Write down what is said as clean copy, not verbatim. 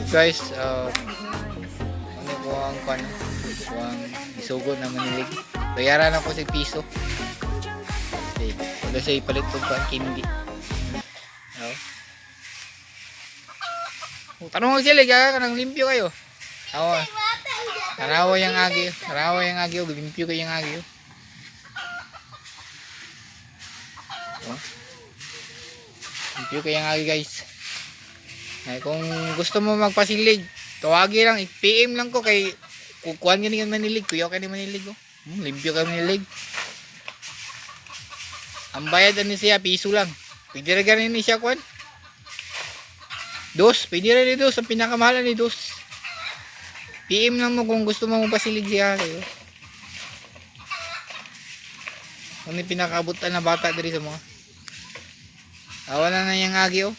guys, ano ko ang isugod na manilig. Bayaran ako sa piso. Okay. Wala siya ipalit ko ang kindi. Oh. Tanong sila, kanang limpyo kayo. Awa. Tarawa yung agi. Limpyo kayo yung agi. Oh. Limpyo kayo yung agi guys. Ay, kung gusto mo magpasilig, tawagi lang, i-PM lang ko kay kukuhan ka niyan manilig, kuya ka ni manilig oh. Limpyo ka manilig. Ang bayad ani siya piso lang. Pwede ra ganin ni siya kuan. Pwede ra ni dos, ang pinakamahal ni dos. PM lang mo kung gusto mo magpasilig siya kayo. Ano pinakabutan na bata diri sa mga. Awa na yang agi oh.